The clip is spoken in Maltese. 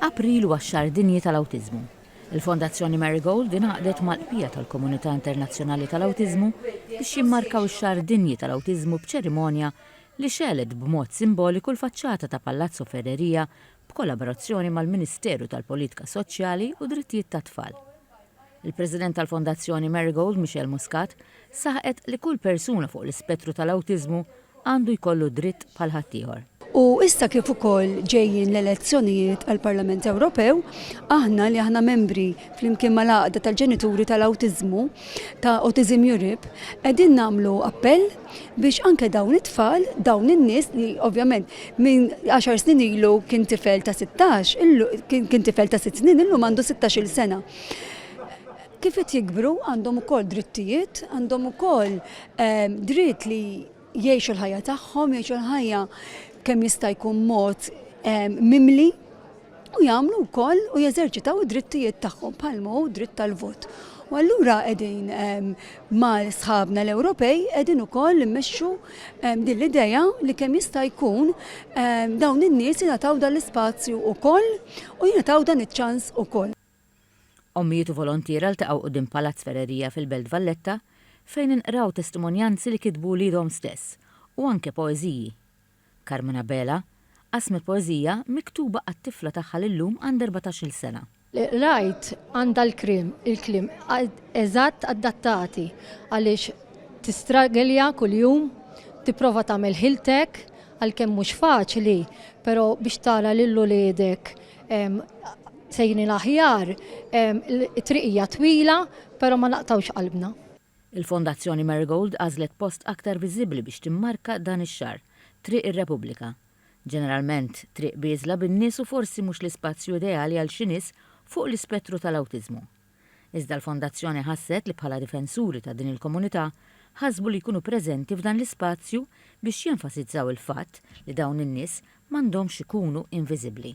April huwa x-xahar dinji tal-awtiżmu. Il-Fondazzjoni Marigold ingħaqdet mal-qbija tal-Komunità Internazzjonali tal-Awtiżmu biex jimmarkaw ix-xahar dinji tal-awtiżmu b'ċerimonja li xelet b'mod simboliku l-faċċata ta' Palazzo Ferreria b'kollaborazzjoni mal-Ministeru tal-Politika Soċjali u Drittijiet tat-Tfal. Il-President tal-Fondazzjoni Marigold, Michel Muscat, saħqet li kull persuna fuq l-ispettru tal-awtiżmu għandu jkollu dritt bħal ħaddieħor. U issa kif ukoll ġejjin l-elezzjonijiet għall-Parlament Ewropew, aħna membri flimkien mal-għaqda tal-ġenituri tal-awtiżmu ta' Autism Europe qegħdin nagħmlu appell biex anke dawn it-tfal, dawn in-nies li ovvjament minn 10 snin ilu kien tifel ta' 16, kien tifel ta' 6 snin illum għandu 16-il sena. Kif qed jikbru għandhom ukoll drittijiet, għandhom ukoll dritt li jgħixu l-ħajja tagħhom, jgħixu l-ħajja kemm jista' jkun mod mimli u jagħmlu wkoll u jeżerċitaw id-drittijiet tagħhom bħalma hu dritt tal-vot. U allura qegħdin mal sħabna l-Ewropej qegħdin ukoll immexxu din l-idea li kemm jista' jkun dawn in-nies jingħataw dan l-ispazju wkoll u jingħataw dan iċ-ċans ukoll. Ommijiet u volontiera ltaqgħu quddiem Palazz Ferreria fil-Belt Valletta fejn inqraw testimonjanzi li kitbu lidhom stess u anke poeżiji. Carmena Bela qasmet poeżija miktuba għat-tifla tagħha lillum għandha 14-il sena. Rajt għandha il-klim eżatt adattati għaliex tistragelja kuljum, tipprova tagħmel ħiltek għalkemm mhux faċli, però biex tara lil uliedek sejni l-aħjar, it-triqija twila, però ma naqtawx qalbna. Il-Fondazzjoni Marigold għażlet post aktar viżibbli biex timmarka dan ix-xahar, Triq ir-Repubblika. Ġeneralment triq biżla bin-nies u forsi mhux l-ispazju ideali għal xi nies fuq l-ispettru tal-awtiżmu. Iżda l-Fondazzjoni ħasset li bħala difensuri ta' din il-komunità ħasbu li jkunu preżenti f'dan l-ispazju biex jenfasizzaw il-fatt li dawn in-nies m'għandhomx ikunu inviżibbli.